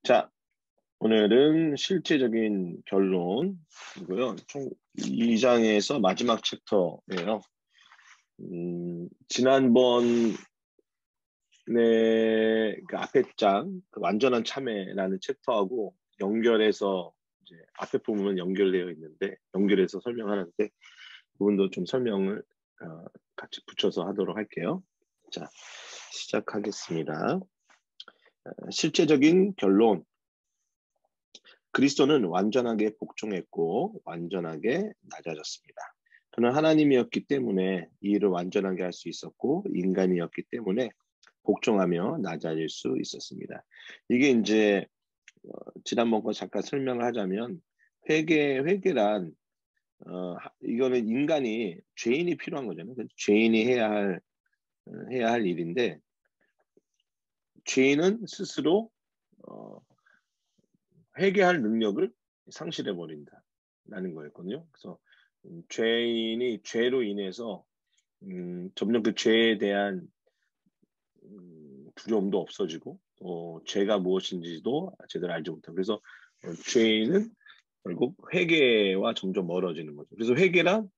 자, 오늘은 실제적인 결론이고요. 총 2장에서 마지막 챕터예요. 지난번에 그 앞에 장, 그 완전한 참회라는 챕터하고 연결해서 이제 앞에 부분은 연결되어 있는데 연결해서 설명하는데 부분도 좀 설명을 같이 붙여서 하도록 할게요. 자, 시작하겠습니다. 실제적인 결론. 그리스도는 완전하게 복종했고 완전하게 낮아졌습니다. 그는 하나님이었기 때문에 이 일을 완전하게 할 수 있었고 인간이었기 때문에 복종하며 낮아질 수 있었습니다. 이게 이제 지난번 거 잠깐 설명을 하자면 회개란 이거는 인간이 죄인이 필요한 거잖아요. 죄인이 해야 할 일인데 죄인은 스스로 회개할 능력을 상실해 버린다라는 거였거든요. 그래서 죄인이 죄로 인해서 점점 그 죄에 대한 두려움도 없어지고 죄가 무엇인지도 제대로 알지 못하고 그래서 죄인은 결국 회개와 점점 멀어지는 거죠. 그래서 회개란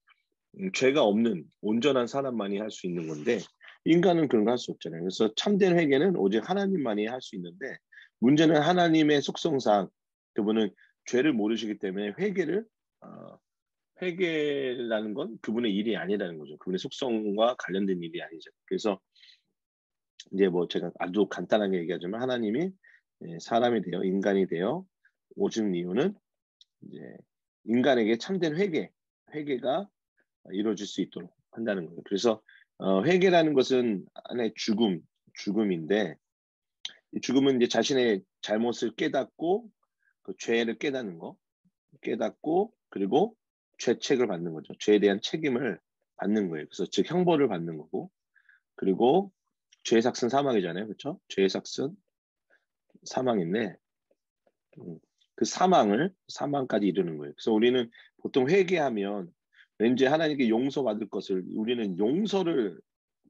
죄가 없는 온전한 사람만이 할 수 있는 건데 인간은 그런 거 할 수 없잖아요. 그래서 참된 회개는 오직 하나님만이 할 수 있는데 문제는 하나님의 속성상 그분은 죄를 모르시기 때문에 회개라는 건 그분의 일이 아니라는 거죠. 그분의 속성과 관련된 일이 아니죠. 그래서 이제 뭐 제가 아주 간단하게 얘기하자면 하나님이 사람이 되어 인간이 되어 오신 이유는 이제 인간에게 참된 회개가 이루어질 수 있도록 한다는 거예요. 그래서 회개라는 것은 하나의 죽음인데 이 죽음은 이제 자신의 잘못을 깨닫고 그 죄를 깨닫고 그리고 죄책을 받는 거죠. 죄에 대한 책임을 받는 거예요. 그래서 즉 형벌을 받는 거고 그리고 죄의 삭은 사망이잖아요. 그렇죠? 죄의 삭은 사망인데 그 사망까지 이르는 거예요. 그래서 우리는 보통 회개하면 왠지 하나님께 용서받을 것을 우리는 용서를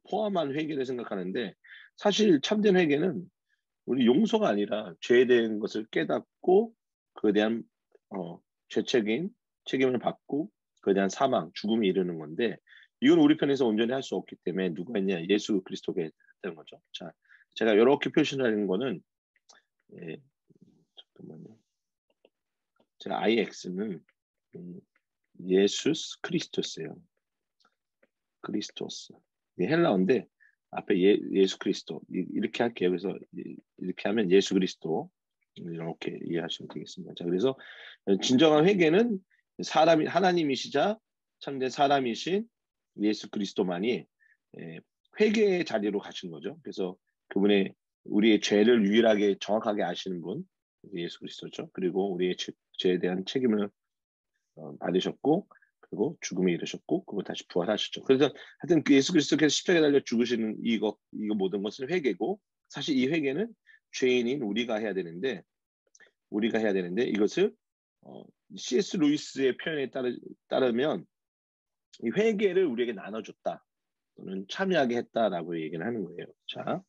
포함한 회개를 생각하는데 사실 참된 회개는 우리 용서가 아니라 죄에 대한 것을 깨닫고 그에 대한 책임을 받고 그에 대한 죽음이 이르는 건데 이건 우리 편에서 온전히 할 수 없기 때문에 누가 했냐? 예수 그리스도가 했다는 거죠. 자, 제가 이렇게 표시하는 거는 잠깐만요. 제가 IX는 예수스 크리스토스예요. 크리스토스. 헬라어인데 앞에 예수 그리스도 이렇게 할게요. 그래서 이렇게 하면 예수 그리스도 이렇게 이해하시면 되겠습니다. 자, 그래서 진정한 회개는 하나님이시자 참된 사람이신 예수 그리스도만이 회개의 자리로 가신 거죠. 그래서 그분의 우리의 죄를 유일하게 정확하게 아시는 분 예수 그리스도죠. 그리고 우리의 죄에 대한 책임을 받으셨고 그리고 죽음에 이르셨고 그리고 다시 부활하셨죠. 그래서 하여튼 그 예수 그리스도께서 십자가에 달려 죽으시는 이거 모든 것은 회개고 사실 이 회개는 죄인인 우리가 해야 되는데 이것을 C.S. 루이스의 표현에 따르면 이 회개를 우리에게 나눠줬다 또는 참여하게 했다라고 얘기를 하는 거예요. 자,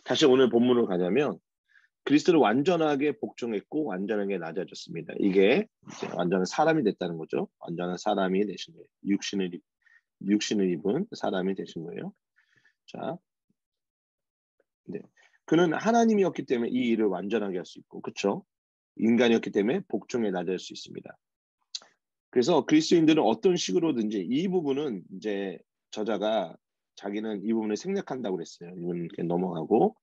다시 오늘 본문으로 가자면 그리스도를 완전하게 복종했고 완전하게 낮아졌습니다. 이게 이제 완전한 사람이 됐다는 거죠. 완전한 사람이 되신 거예요. 육신을 입은 사람이 되신 거예요. 자, 네. 그는 하나님이었기 때문에 이 일을 완전하게 할 수 있고, 그렇죠? 인간이었기 때문에 복종에 낮아질 수 있습니다. 그래서 그리스도인들은 어떤 식으로든지 이 부분은 이제 저자가 자기는 이 부분을 생략한다고 그랬어요. 이건 넘어가고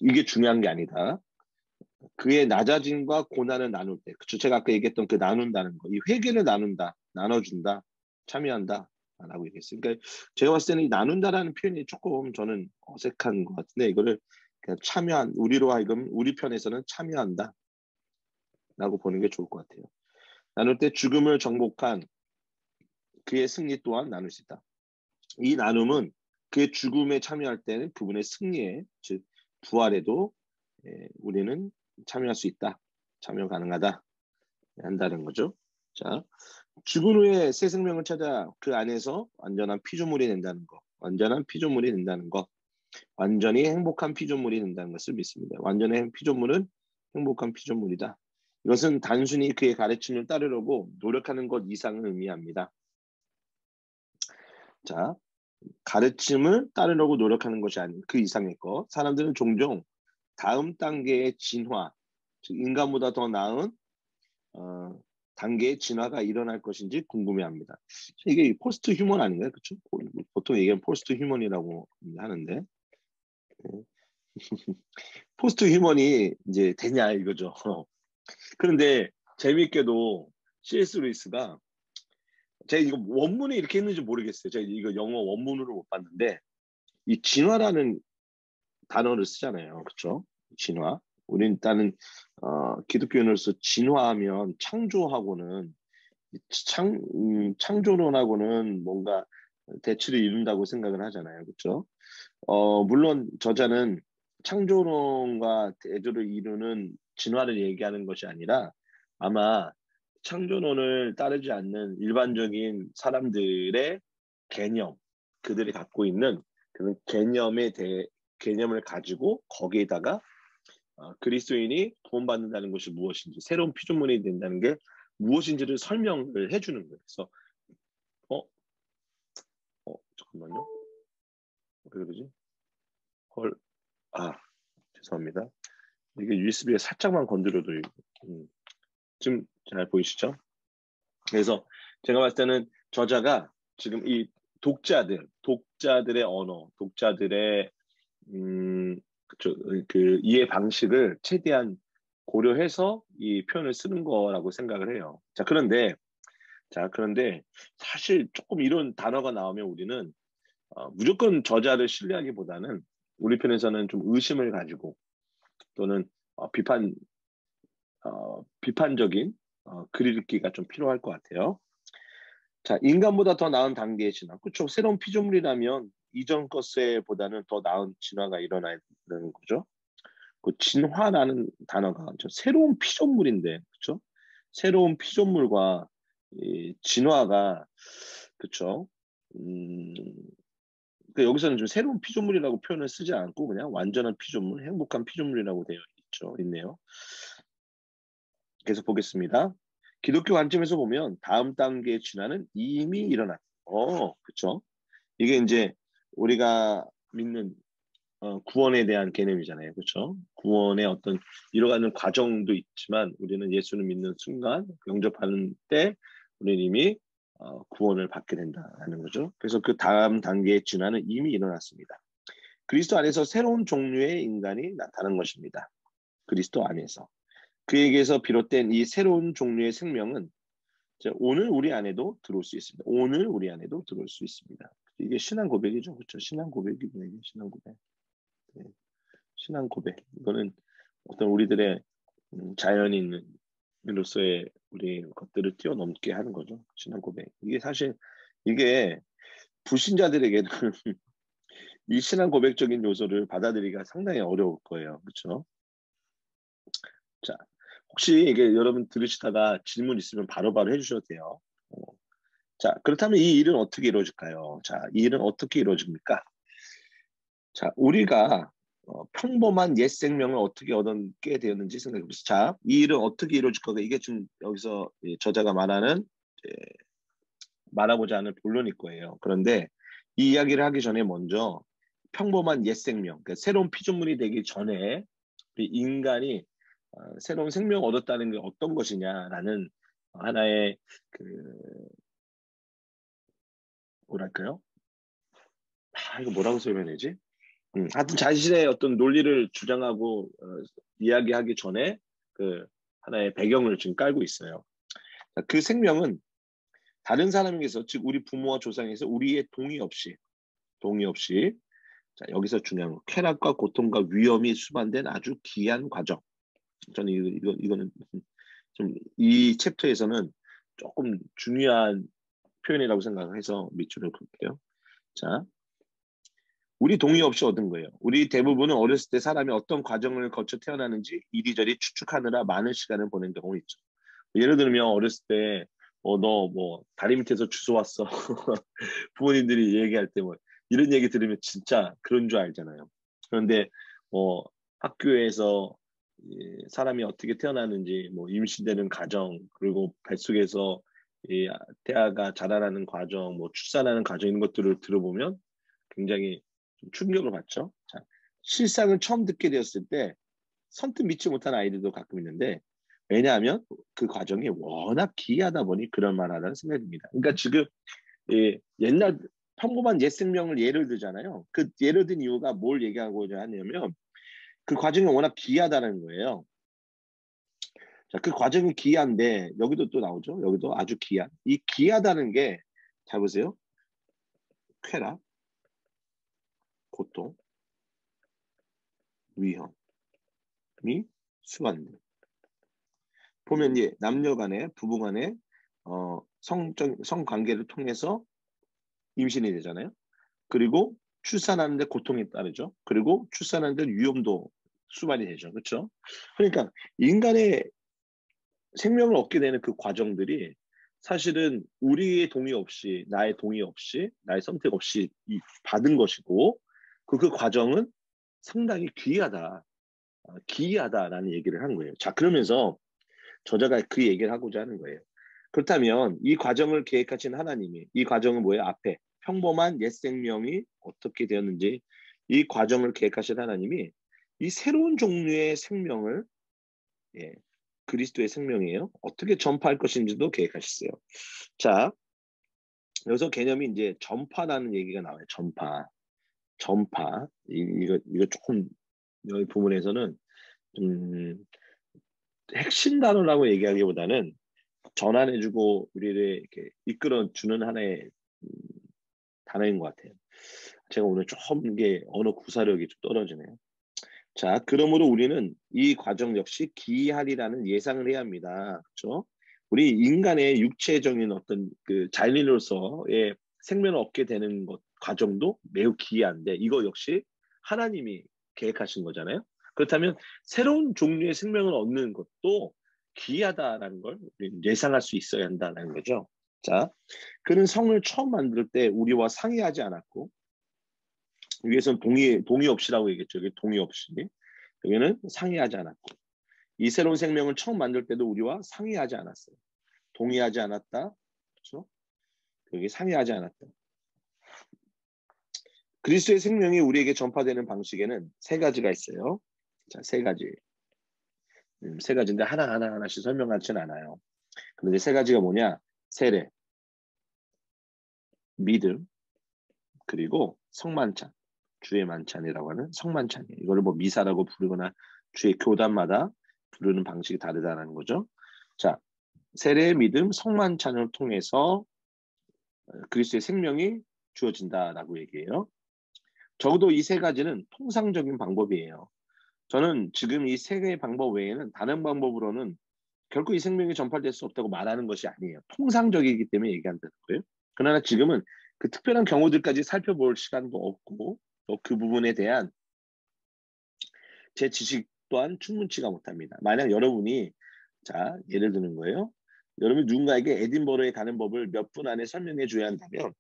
이게 중요한 게 아니다. 그의 낮아짐과 고난을 나눌 때, 그쵸? 제가 아까 얘기했던 그 나눈다는 거, 이 회개를 나눠준다, 참여한다, 라고 얘기했어요. 그러니까 제가 봤을 때는 이 나눈다라는 표현이 조금 저는 어색한 것 같은데, 이거를 그냥 우리로 하여금 우리 편에서는 참여한다, 라고 보는 게 좋을 것 같아요. 나눌 때 죽음을 정복한 그의 승리 또한 나눌 수 있다. 이 나눔은 그의 죽음에 참여할 때는 그분의 승리에, 즉 부활에도 우리는 참여할 수 있다. 참여 가능하다. 한다는 거죠. 자, 죽은 후에 새 생명을 찾아 그 안에서 완전한 피조물이 된다는 것. 완전히 행복한 피조물이 된다는 것을 믿습니다. 완전한 피조물은 행복한 피조물이다. 이것은 단순히 그의 가르침을 따르려고 노력하는 것 이상을 의미합니다. 자, 가르침을 따르려고 노력하는 것이 아닌 그 이상의 것. 사람들은 종종 다음 단계의 진화, 즉 인간보다 더 나은 단계의 진화가 일어날 것인지 궁금해합니다. 이게 포스트 휴먼 아닌가요? 그렇죠? 보통 얘기하면 포스트 휴먼이라고 하는데 포스트 휴먼이 이제 되냐 이거죠. 그런데 재미있게도 C.S. 루이스가 제가 이거 원문에 이렇게 했는지 모르겠어요. 제가 이거 영어 원문으로 못 봤는데 이 진화라는 단어를 쓰잖아요. 그렇죠? 진화. 우린 일단은 기독교인으로서 진화하면 창조하고는 창조론하고는 뭔가 대치를 이룬다고 생각을 하잖아요. 그렇죠? 물론 저자는 창조론과 대조를 이루는 진화를 얘기하는 것이 아니라 아마 창조론을 따르지 않는 일반적인 사람들의 개념, 그들이 갖고 있는 그런 개념을 가지고 거기에다가 그리스도인이 구원받는다는 것이 무엇인지, 새로운 피조물이 된다는 게 무엇인지를 설명을 해주는 거예요. 그래서 잠깐만요. 왜 그러지? 헐, 죄송합니다. 이게 USB에 살짝만 건드려도 지금 잘 보이시죠? 그래서 제가 봤을 때는 저자가 지금 이 독자들의 언어, 독자들의 그 이해 방식을 최대한 고려해서 이 표현을 쓰는 거라고 생각을 해요. 그런데 사실 조금 이런 단어가 나오면 우리는 무조건 저자를 신뢰하기보다는 우리 편에서는 좀 의심을 가지고 또는 비판적인 글 읽기가 좀 필요할 것 같아요. 자, 인간보다 더 나은 단계의 진화. 그렇죠. 새로운 피조물이라면 이전 것보다는 더 나은 진화가 일어나야 되는 거죠. 그 진화라는 단어가 새로운 피조물인데, 그렇죠? 새로운 피조물과 이 진화가 그렇죠. 여기서는 좀 새로운 피조물이라고 표현을 쓰지 않고 그냥 완전한 피조물, 행복한 피조물이라고 있네요. 계속 보겠습니다. 기독교 관점에서 보면 다음 단계의 진화는 이미 일어났다. 그렇죠. 이게 이제 우리가 믿는 구원에 대한 개념이잖아요. 그렇죠? 구원의 어떤 이뤄가는 과정도 있지만 우리는 예수를 믿는 순간 영접하는 때 우리는 이미 구원을 받게 된다는 거죠. 그래서 그 다음 단계의 진화는 이미 일어났습니다. 그리스도 안에서 새로운 종류의 인간이 나타난 것입니다. 그리스도 안에서. 그에게서 비롯된 이 새로운 종류의 생명은 오늘 우리 안에도 들어올 수 있습니다. 오늘 우리 안에도 들어올 수 있습니다. 이게 신앙 고백이죠. 그렇죠? 신앙 고백이네. 신앙 고백. 네. 신앙 고백. 이거는 어떤 우리들의 자연인으로서의 우리 것들을 뛰어넘게 하는 거죠. 신앙 고백. 이게 사실 이게 불신자들에게는 이 신앙 고백적인 요소를 받아들이기가 상당히 어려울 거예요. 그렇죠? 자, 혹시 이게 여러분 들으시다가 질문 있으면 바로바로 해주셔도 돼요. 자, 그렇다면 이 일은 어떻게 이루어질까요? 자, 이 일은 어떻게 이루어집니까? 자, 우리가 평범한 옛 생명을 어떻게 얻게 되었는지 생각해 보세요. 자, 이 일은 어떻게 이루어질 거가 이게 지금 여기서 저자가 말하고자 하는 본론일 거예요. 그런데 이 이야기를 하기 전에 먼저 평범한 옛 생명, 그러니까 새로운 피조물이 되기 전에 인간이 새로운 생명을 얻었다는 게 어떤 것이냐라는 하나의 뭐랄까요? 이거 뭐라고 설명해야지? 하여튼 자신의 어떤 논리를 주장하고 이야기하기 전에 그 하나의 배경을 지금 깔고 있어요. 그 생명은 다른 사람에게서, 즉 우리 부모와 조상에서 우리의 동의 없이 자, 여기서 중요한 거, 쾌락과 고통과 위험이 수반된 아주 귀한 과정. 저는 이거는 좀 이 챕터에서는 조금 중요한 표현이라고 생각해서 밑줄을 그을게요. 자, 우리 동의 없이 얻은 거예요. 우리 대부분은 어렸을 때 사람이 어떤 과정을 거쳐 태어나는지 이리저리 추측하느라 많은 시간을 보낸 경우 있죠. 예를 들면 어렸을 때 너 뭐 다리 밑에서 주워 왔어. 부모님들이 얘기할 때 뭐 이런 얘기 들으면 진짜 그런 줄 알잖아요. 그런데 학교에서 사람이 어떻게 태어나는지, 뭐 임신되는 과정, 그리고 뱃속에서 이 태아가 자라나는 과정, 뭐 출산하는 과정 이런 것들을 들어보면 굉장히 좀 충격을 받죠. 자, 실상을 처음 듣게 되었을 때 선뜻 믿지 못하는 아이들도 가끔 있는데 왜냐하면 그 과정이 워낙 기이하다 보니 그런 말하다는 생각이 듭니다. 그러니까 지금 옛날 평범한 옛 생명을 예를 들잖아요. 그 예를 든 이유가 뭘 얘기하고자 하냐면 그 과정이 워낙 기이하다는 거예요. 자, 그 과정이 기이한데 여기도 또 나오죠. 여기도 아주 기이한. 이 기이하다는 게 잘 보세요. 쾌락, 고통, 위험이 수반돼. 보면 이제 남녀 간에 부부 간에 성관계를 통해서 임신이 되잖아요. 그리고 출산하는데 고통이 따르죠. 그리고 출산하는데 위험도 수반이 되죠. 그렇죠? 그러니까 인간의 생명을 얻게 되는 그 과정들이 사실은 우리의 동의 없이, 나의 동의 없이, 나의 선택 없이 받은 것이고 그 과정은 상당히 기이하다라는 얘기를 한 거예요. 자, 그러면서 저자가 그 얘기를 하고자 하는 거예요. 그렇다면 이 과정을 계획하신 하나님이 이 과정은 뭐예요? 앞에 평범한 옛 생명이 어떻게 되었는지 이 과정을 계획하신 하나님이 이 새로운 종류의 생명을 예, 그리스도의 생명이에요. 어떻게 전파할 것인지도 계획하셨어요. 자, 여기서 개념이 이제 전파라는 얘기가 나와요. 전파. 이거 조금 여기 부분에서는 좀 핵심 단어라고 얘기하기보다는 전환해주고 우리를 이렇게 이끌어주는 하나의 음, 단어인 것 같아요. 제가 오늘 좀 이게 언어 구사력이 좀 떨어지네요. 자, 그러므로 우리는 이 과정 역시 기이하리라는 예상을 해야 합니다. 그렇죠? 우리 인간의 육체적인 어떤 그 자연인으로서의 생명을 얻게 되는 것 과정도 매우 기이한데 이거 역시 하나님이 계획하신 거잖아요. 그렇다면 새로운 종류의 생명을 얻는 것도 기이하다라는 걸 예상할 수 있어야 한다는 거죠. 자, 그는 성을 처음 만들 때 우리와 상의하지 않았고 위에서는 동의 없이라고 얘기했죠. 여기 동의 없이. 여기는 상의하지 않았고 이 새로운 생명을 처음 만들 때도 우리와 상의하지 않았어요. 동의하지 않았다. 그렇죠? 여기 상의하지 않았다. 그리스도의 생명이 우리에게 전파되는 방식에는 세 가지가 있어요. 자, 세 가지. 세 가지인데 하나씩 설명하지는 않아요. 그런데 세 가지가 뭐냐? 세례, 믿음, 그리고 성만찬. 주의 만찬이라고 하는 성만찬이에요. 이거를 뭐 미사라고 부르거나 주의 교단마다 부르는 방식이 다르다는 거죠. 자, 세례, 믿음, 성만찬을 통해서 그리스도의 생명이 주어진다라고 얘기해요. 적어도 이 세 가지는 통상적인 방법이에요. 저는 지금 이 세 개의 방법 외에는 다른 방법으로는 결코 이 생명이 전파될 수 없다고 말하는 것이 아니에요. 통상적이기 때문에 얘기한다는 거예요. 그러나 지금은 그 특별한 경우들까지 살펴볼 시간도 없고 또 그 부분에 대한 제 지식 또한 충분치가 못합니다. 만약 여러분이 자 예를 드는 거예요. 여러분이 누군가에게 에딘버러에 가는 법을 몇 분 안에 설명해 줘야 한다면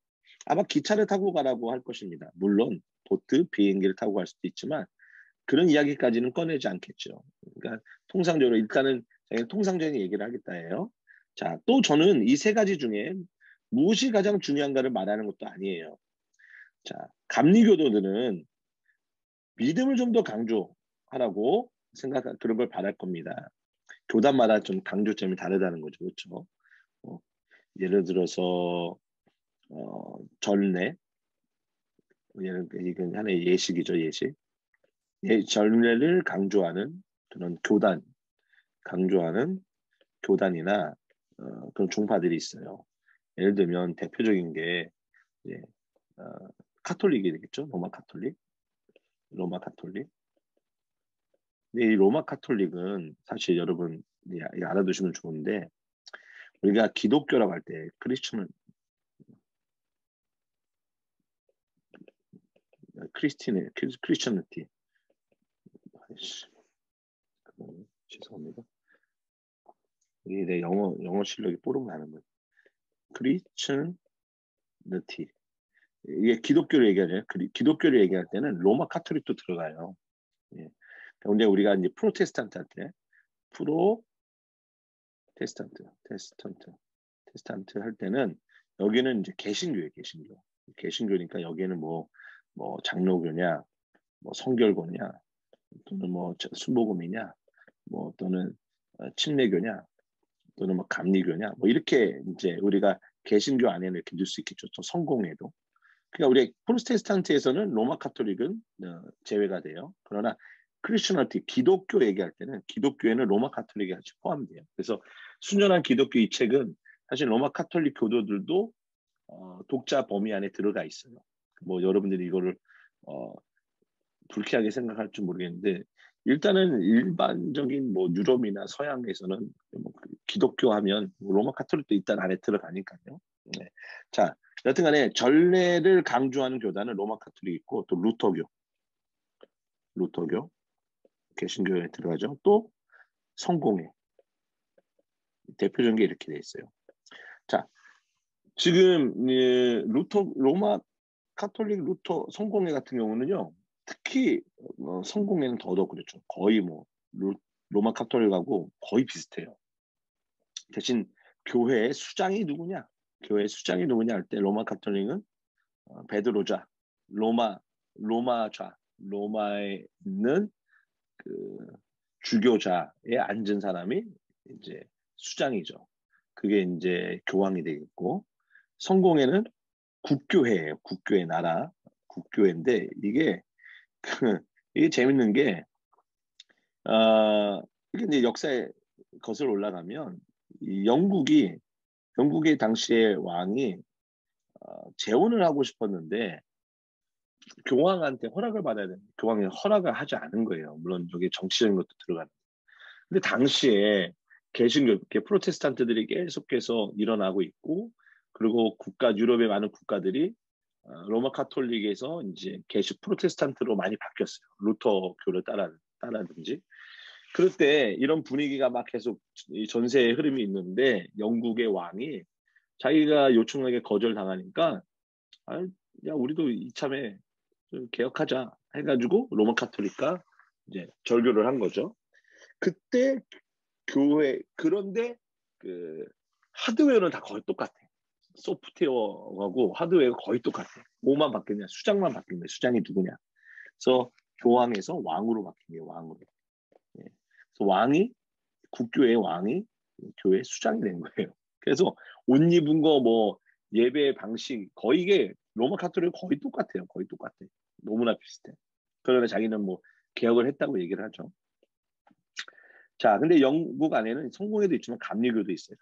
아마 기차를 타고 가라고 할 것입니다. 물론 보트, 비행기를 타고 갈 수도 있지만 그런 이야기까지는 꺼내지 않겠죠. 그러니까 통상적으로 일단은 통상적인 얘기를 하겠다예요. 자, 또 저는 이 세 가지 중에 무엇이 가장 중요한가를 말하는 것도 아니에요. 자, 감리교도들은 믿음을 좀 더 강조하라고 그런 걸 바랄 겁니다. 교단마다 좀 강조점이 다르다는 거죠. 그렇죠? 예를 들어서 전례 이건 하나의 예식이죠. 예식. 전례를 강조하는 그런 강조하는 교단이나 그런 종파들이 있어요. 예를 들면 대표적인 게 예, 어, 카톨릭이 되겠죠. 로마 카톨릭. 근데 이 로마 카톨릭은 사실 여러분 알아두시면 좋은데 우리가 기독교라고 할 때 크리스천니티 죄송합니다. 이게 내 영어 실력이 뽀록 나는 거예요. 크리스천니티 이게 기독교를 얘기하잖아요. 기독교를 얘기할 때는 로마 카톨릭도 들어가요. 예. 근데 우리가 이제 프로테스탄트 할 때, 테스탄트 할 때는 여기는 이제 개신교예요, 개신교. 개신교니까 여기에는 뭐 장로교냐, 뭐 성결교냐, 또는 뭐 순복음이냐, 뭐 또는 침례교냐, 또는 뭐 감리교냐, 뭐 이렇게 이제 우리가 개신교 안에는 이렇게 넣을 수 있겠죠. 또 성공회도. 그러니까 우리 프로테스탄트에서는 로마 카톨릭은 제외가 돼요. 그러나 크리스천얼티 기독교 얘기할 때는 기독교에는 로마 카톨릭이 같이 포함돼요. 그래서 순전한 기독교 이 책은 사실 로마 카톨릭 교도들도 독자 범위 안에 들어가 있어요. 뭐 여러분들이 이거를 불쾌하게 생각할지 모르겠는데 일단은 일반적인 뭐 유럽이나 서양에서는 뭐 기독교 하면 로마 카톨릭도 일단 안에 들어가니까요. 네. 자, 여튼간에 전례를 강조하는 교단은 로마 카톨릭 있고 또 루터교 개신교에 들어가죠. 또 성공회 대표적인 게 이렇게 돼 있어요. 자, 지금 로마 카톨릭 루터 성공회 같은 경우는요. 특히 성공회는 더더욱 그렇죠. 거의 뭐 로마 카톨릭하고 거의 비슷해요. 대신 교회의 수장이 누구냐? 교회의 수장이 누구냐 할 때 로마 카톨릭은 베드로자, 로마에 있는 그 주교자에 앉은 사람이 이제 수장이죠. 그게 이제 교황이 되겠고 성공회는 국교회예요. 국교회 나라 국교회인데 이게 이게 재밌는 게 이게 이제 역사에 거슬러 올라가면 이 영국의 당시의 왕이 재혼을 하고 싶었는데 교황한테 허락을 받아야 되는데 교황이 허락을 하지 않은 거예요. 물론 여기 정치적인 것도 들어가는. 근데 당시에 개신교, 프로테스탄트들이 계속해서 일어나고 있고 그리고 유럽의 많은 국가들이 로마 카톨릭에서 이제 프로테스탄트로 많이 바뀌었어요. 루터교를 따라든지. 그럴 때 이런 분위기가 막 계속 전세의 흐름이 있는데 영국의 왕이 자기가 요청하게 거절당하니까 야 우리도 이참에 좀 개혁하자 해가지고 로마 카톨릭과 이제 절교를 한 거죠. 그때 그런데 그 하드웨어는 다 거의 똑같아. 소프트웨어하고 하드웨어가 거의 똑같아. 뭐만 바뀌냐? 수장만 바뀐 거야. 수장이 누구냐? 그래서 교황에서 왕으로 바뀐 거예요. 왕으로. 예. 그래서 국교의 왕이 교회 수장이 된 거예요. 그래서 옷 입은 거 뭐 예배 방식 거의 이게 로마 카톨릭 거의 똑같아요. 거의 똑같아. 너무나 비슷해. 그러나 자기는 뭐 개혁을 했다고 얘기를 하죠. 자, 근데 영국 안에는 성공회도 있지만 감리교도 있어요.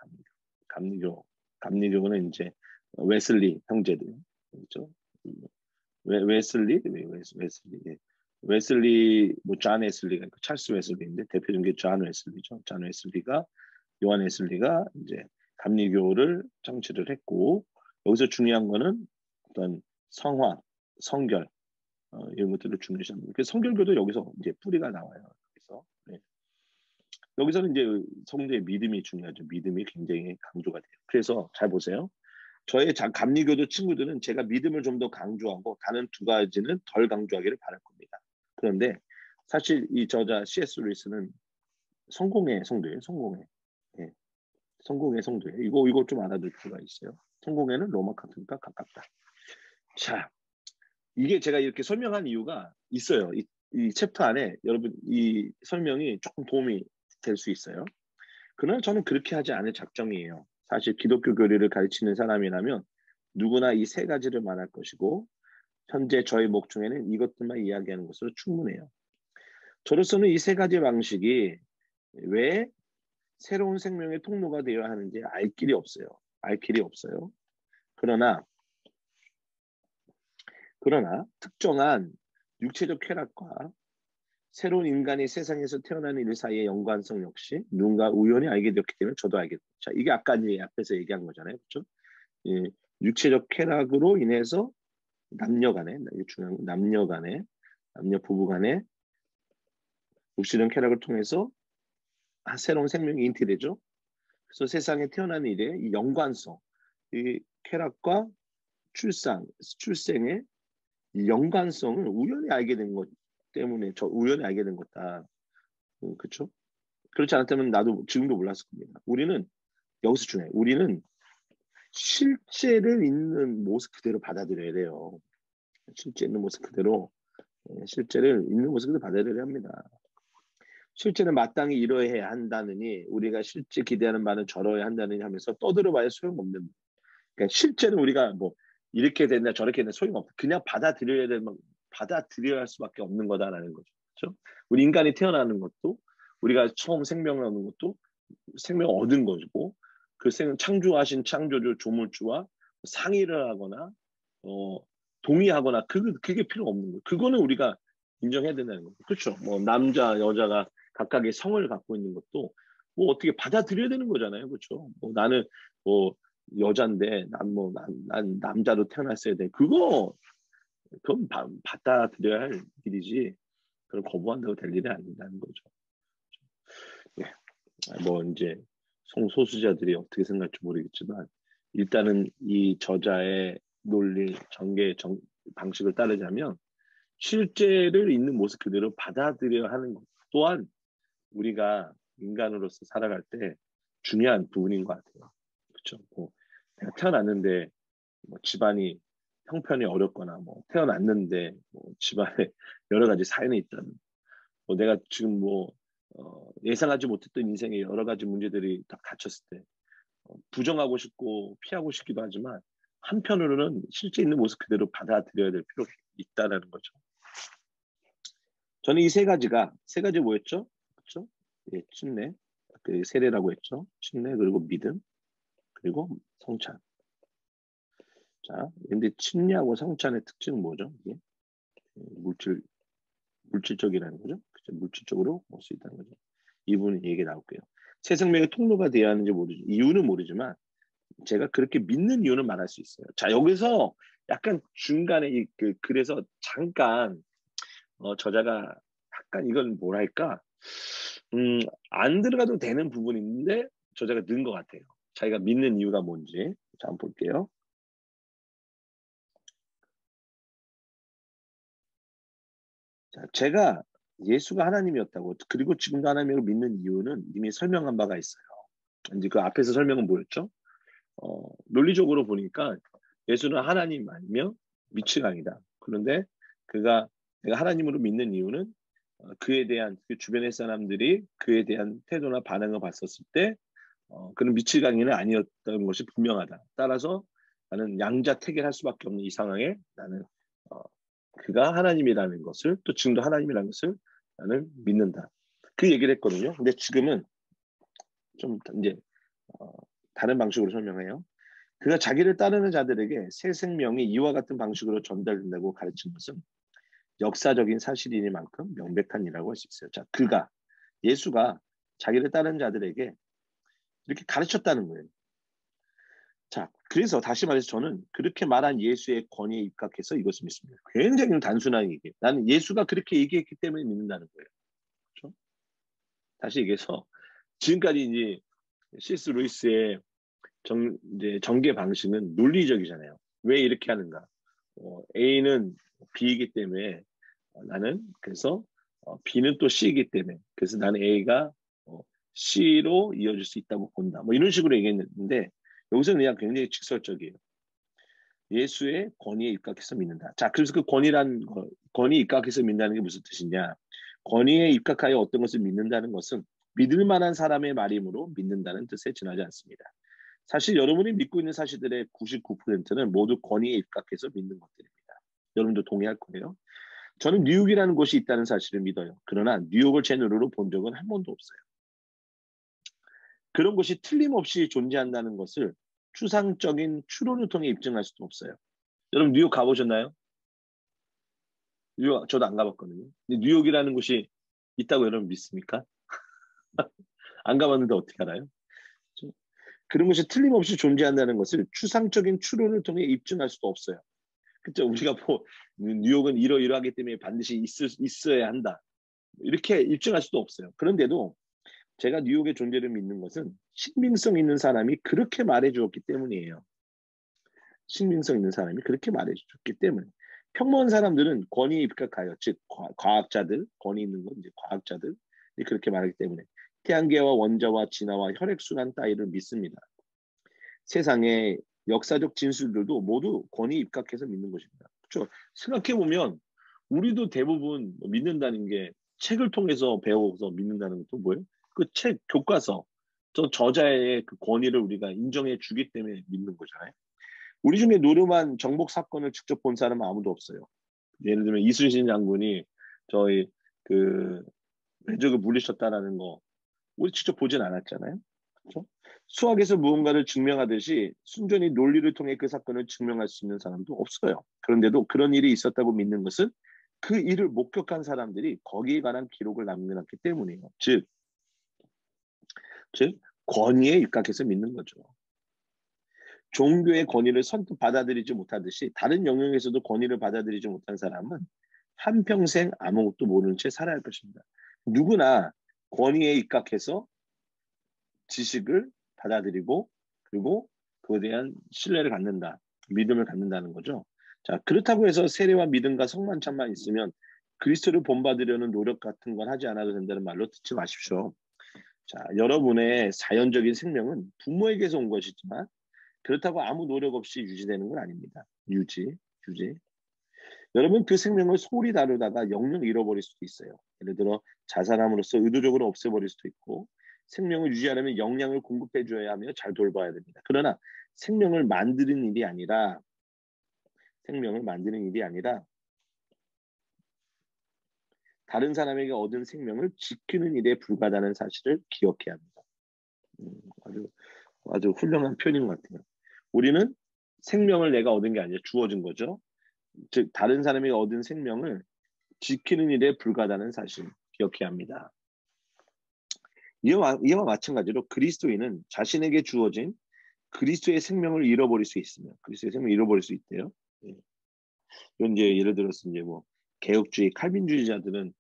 감리교는 이제 웨슬리 형제들, 그렇죠? 웨슬리, 뭐 존 웨슬리가 있고 찰스 웨슬리인데 대표적인 게 존 웨슬리죠. 존 웨슬리가 요한 웨슬리가 이제 감리교를 창시를 했고 여기서 중요한 거는 어떤 성화, 성결 이런 것들을 중요시합니다. 그래서 성결교도 여기서 이제 뿌리가 나와요. 그래서 네. 여기서는 이제 성도의 믿음이 중요하죠. 믿음이 굉장히 강조가 돼요. 그래서 잘 보세요. 저의 감리교도 친구들은 제가 믿음을 좀 더 강조하고 다른 두 가지는 덜 강조하기를 바랄 겁니다. 그런데 사실 이 저자 C.S. 루이스는 성공의 성도예요. 성공의. 예. 성공의 성도예요. 이거 좀 알아둘 필요가 있어요. 성공회는 로마 카톨릭과 가깝다. 자, 이게 제가 이렇게 설명한 이유가 있어요. 이 챕터 안에 여러분 이 설명이 조금 도움이 될 수 있어요. 그러나 저는 그렇게 하지 않을 작정이에요. 사실 기독교 교리를 가르치는 사람이라면 누구나 이 세 가지를 말할 것이고 현재 저의 목중에는 이것들만 이야기하는 것으로 충분해요. 저로서는 이 세 가지 방식이 왜 새로운 생명의 통로가 되어야 하는지 알 길이 없어요. 그러나 특정한 육체적 쾌락과 새로운 인간이 세상에서 태어나는 일 사이의 연관성 역시 누군가 우연히 알게 되었기 때문에 저도 알게 됐죠. 자, 이게 아까 이제 앞에서 얘기한 거잖아요. 그렇죠? 예, 육체적 쾌락으로 인해서 남녀 부부 간에 육체적 쾌락을 통해서 새로운 생명이 잉태되죠. 그래서 세상에 태어나는 일에 이 연관성, 이 쾌락과 출생의 이 연관성을 우연히 알게 된 것, 때문에 저 우연히 알게 된 거다. 그렇죠? 그렇지 않았다면 나도 지금도 몰랐을 겁니다. 우리는 여기서 중요해. 우리는 실제를 있는 모습 그대로 받아들여야 돼요. 실제 있는 모습 그대로 실제를 있는 모습 그대로 받아들여야 합니다. 실제는 마땅히 이러해야 한다느니 우리가 실제 기대하는 바는 저러해야 한다느니 하면서 떠들어봐야 소용없는. 그러니까 실제는 우리가 뭐 이렇게 된다 저렇게 된다 소용없다. 그냥 받아들여야 할 수밖에 없는 거다라는 거죠. 그렇죠? 우리 인간이 태어나는 것도 우리가 처음 생명을 얻는 것도 생명을 얻은 것이고 그 창조하신 창조주 조물주와 상의를 하거나 동의하거나 그게 필요 없는 거예요. 그거는 우리가 인정해야 된다는 거죠. 그렇죠? 뭐 남자 여자가 각각의 성을 갖고 있는 것도 뭐 어떻게 받아들여야 되는 거잖아요. 그렇죠? 뭐 나는 뭐 여잔데 난 남자로 태어났어야 돼. 그건 받아들여야 할 일이지. 그걸 거부한다고 될 일이 아니라는 거죠. 예. 뭐 이제 성소수자들이 어떻게 생각할지 모르겠지만 일단은 이 저자의 논리 방식을 따르자면 실제를 있는 모습 그대로 받아들여야 하는 것 또한 우리가 인간으로서 살아갈 때 중요한 부분인 것 같아요. 그렇죠? 뭐 내가 태어났는데 뭐 집안이 형편이 어렵거나 뭐 태어났는데 뭐 집안에 여러 가지 사연이 있다는 뭐 내가 지금 뭐 예상하지 못했던 인생의 여러 가지 문제들이 딱 닥쳤을 때 부정하고 싶고 피하고 싶기도 하지만 한편으로는 실제 있는 모습 그대로 받아들여야 될 필요가 있다라는 거죠. 저는 이 세 가지 뭐였죠? 그렇죠? 예, 침례, 그 세례라고 했죠. 침례 그리고 믿음 그리고 성찬. 자, 근데 침례하고 성찬의 특징은 뭐죠? 이게 물질적이라는 거죠. 그렇죠? 물질적으로 볼 수 있다는 거죠. 이 부분 얘기 나올게요. 새 생명의 통로가 되어야 하는지 모르죠. 이유는 모르지만 제가 그렇게 믿는 이유는 말할 수 있어요. 자, 여기서 약간 중간에 그래서 잠깐 저자가 약간 이건 뭐랄까 안 들어가도 되는 부분인데 저자가 넣은 것 같아요. 자기가 믿는 이유가 뭔지 자, 한번 볼게요. 자, 제가 예수가 하나님이었다고 그리고 지금도 하나님을 믿는 이유는 이미 설명한 바가 있어요. 이제 그 앞에서 설명은 뭐였죠? 논리적으로 보니까 예수는 하나님 아니며 미치광이다. 그런데 내가 하나님으로 믿는 이유는 그에 대한 그 주변의 사람들이 그에 대한 태도나 반응을 봤었을 때 그는 미치광이는 아니었던 것이 분명하다. 따라서 나는 양자택일할 수밖에 없는 이 상황에 나는 어, 그가 하나님이라는 것을 또 지금도 하나님이라는 것을 나는 믿는다. 그 얘기를 했거든요. 근데 지금은 좀 이제 어, 다른 방식으로 설명해요. 그가 자기를 따르는 자들에게 새 생명이 이와 같은 방식으로 전달된다고 가르친 것은 역사적인 사실이니만큼 명백한 일이라고 할 수 있어요. 자, 예수가 자기를 따르는 자들에게 이렇게 가르쳤다는 거예요. 자, 그래서 다시 말해서 저는 그렇게 말한 예수의 권위에 입각해서 이것을 믿습니다. 굉장히 단순한 얘기예요. 나는 예수가 그렇게 얘기했기 때문에 믿는다는 거예요. 그렇죠? 다시 얘기해서 지금까지 이제 C.S. 루이스의 이제 전개 방식은 논리적이잖아요. 왜 이렇게 하는가? A는 B이기 때문에 나는 그래서 B는 또 C이기 때문에 그래서 나는 A가 C로 이어질 수 있다고 본다. 뭐 이런 식으로 얘기했는데 여기서는 그냥 굉장히 직설적이에요. 예수의 권위에 입각해서 믿는다. 자, 그래서 그 권위에 입각해서 믿는다는 게 무슨 뜻이냐? 권위에 입각하여 어떤 것을 믿는다는 것은 믿을 만한 사람의 말이므로 믿는다는 뜻에 지나지 않습니다. 사실 여러분이 믿고 있는 사실들의 99%는 모두 권위에 입각해서 믿는 것들입니다. 여러분도 동의할 거예요. 저는 뉴욕이라는 곳이 있다는 사실을 믿어요. 그러나 뉴욕을 제 눈으로 본 적은 한 번도 없어요. 그런 것이 틀림없이 존재한다는 것을 추상적인 추론을 통해 입증할 수도 없어요. 여러분 뉴욕 가보셨나요? 뉴욕 저도 안 가봤거든요. 근데 뉴욕이라는 곳이 있다고 여러분 믿습니까? 안 가봤는데 어떻게 알아요? 그런 것이 틀림없이 존재한다는 것을 추상적인 추론을 통해 입증할 수도 없어요. 그죠? 우리가 뭐 뉴욕은 이러이러하기 때문에 반드시 있어야 한다. 이렇게 입증할 수도 없어요. 그런데도 제가 뉴욕의 존재를 믿는 것은 신빙성 있는 사람이 그렇게 말해 주었기 때문이에요. 신빙성 있는 사람이 그렇게 말해 주었기 때문에. 평범한 사람들은 권위에 입각하여, 즉 과학자들, 권위 있는 건 이제 과학자들 그렇게 말하기 때문에 태양계와 원자와 진화와 혈액순환 따위를 믿습니다. 세상의 역사적 진술들도 모두 권위에 입각해서 믿는 것입니다. 그렇죠? 생각해 보면 우리도 대부분 믿는다는 게 책을 통해서 배워서 믿는다는 것도 뭐예요? 그 책 교과서, 저 저자의 그 권위를 우리가 인정해 주기 때문에 믿는 거잖아요. 우리 중에 노름한 정복 사건을 직접 본 사람은 아무도 없어요. 예를 들면 이순신 장군이 저희 그 외적을 물리쳤다라는 거 우리 직접 보진 않았잖아요. 그렇죠? 수학에서 무언가를 증명하듯이 순전히 논리를 통해 그 사건을 증명할 수 있는 사람도 없어요. 그런데도 그런 일이 있었다고 믿는 것은 그 일을 목격한 사람들이 거기에 관한 기록을 남겨놨기 때문이에요. 즉 권위에 입각해서 믿는 거죠. 종교의 권위를 선뜻 받아들이지 못하듯이 다른 영역에서도 권위를 받아들이지 못한 사람은 한평생 아무것도 모르는 채 살아야 할 것입니다. 누구나 권위에 입각해서 지식을 받아들이고 그리고 그에 대한 신뢰를 갖는다, 믿음을 갖는다는 거죠. 자, 그렇다고 해서 세례와 믿음과 성만찬만 있으면 그리스도를 본받으려는 노력 같은 건 하지 않아도 된다는 말로 듣지 마십시오. 자, 여러분의 자연적인 생명은 부모에게서 온 것이지만 그렇다고 아무 노력 없이 유지되는 건 아닙니다. 유지. 여러분 그 생명을 소홀히 다루다가 영영 잃어버릴 수도 있어요. 예를 들어 자살함으로써 의도적으로 없애버릴 수도 있고 생명을 유지하려면 영양을 공급해 줘야 하며 잘 돌봐야 됩니다. 그러나 생명을 만드는 일이 아니라 다른 사람에게 얻은 생명을 지키는 일에 불과하다는 사실을 기억해야 합니다. 아주 훌륭한 표현인 것 같아요. 우리는 생명을 내가 얻은 게 아니라 주어진 거죠. 즉 다른 사람에게 얻은 생명을 지키는 일에 불과하다는 사실 기억해야 합니다. 이와 마찬가지로 그리스도인은 자신에게 주어진 그리스도의 생명을 잃어버릴 수 있으며 그리스도의 생명을 잃어버릴 수 있대요. 이런 이제 예를 들어서 이제 뭐 개혁주의, 칼빈주의자들은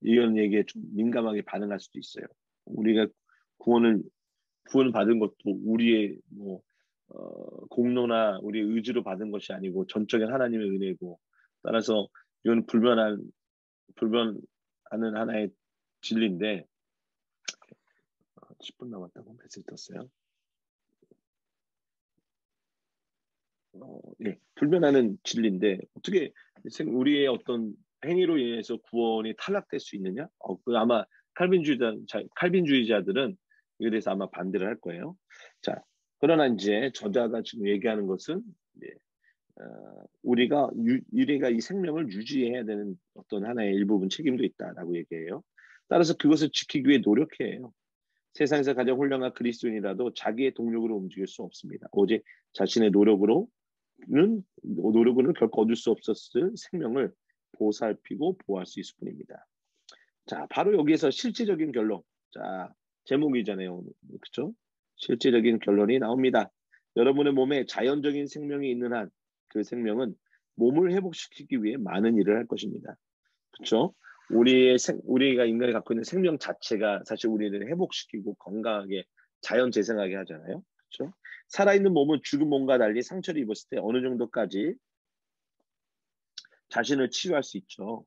이런 얘기에 좀 민감하게 반응할 수도 있어요. 우리가 구원을 받은 것도 우리의 뭐 공로나 우리의 의지로 받은 것이 아니고 전적인 하나님의 은혜고 따라서 이건 불변하는 하나의 진리인데 10분 남았다고 메시지 떴어요. 예, 불변하는 진리인데 어떻게 우리의 어떤 행위로 인해서 구원이 탈락될 수 있느냐? 그 아마 칼빈주의자들은 이에 대해서 아마 반대를 할 거예요. 자, 그러나 이제 저자가 지금 얘기하는 것은 우리가 이 생명을 유지해야 되는 어떤 하나의 일부분 책임도 있다라고 얘기해요. 따라서 그것을 지키기 위해 노력해요. 세상에서 가장 훌륭한 그리스도인이라도 자기의 동력으로 움직일 수 없습니다. 오직 자신의 노력으로는 결코 얻을 수 없었을 생명을 보살피고 보호할 수 있을 뿐입니다. 자, 바로 여기에서 실제적인 결론. 자, 제목이잖아요. 그렇죠? 실제적인 결론이 나옵니다. 여러분의 몸에 자연적인 생명이 있는 한 그 생명은 몸을 회복시키기 위해 많은 일을 할 것입니다. 그렇죠? 우리가 인간이 갖고 있는 생명 자체가 사실 우리를 회복시키고 건강하게 자연 재생하게 하잖아요. 그렇죠? 살아있는 몸은 죽은 몸과 달리 상처를 입었을 때 어느 정도까지 자신을 치유할 수 있죠.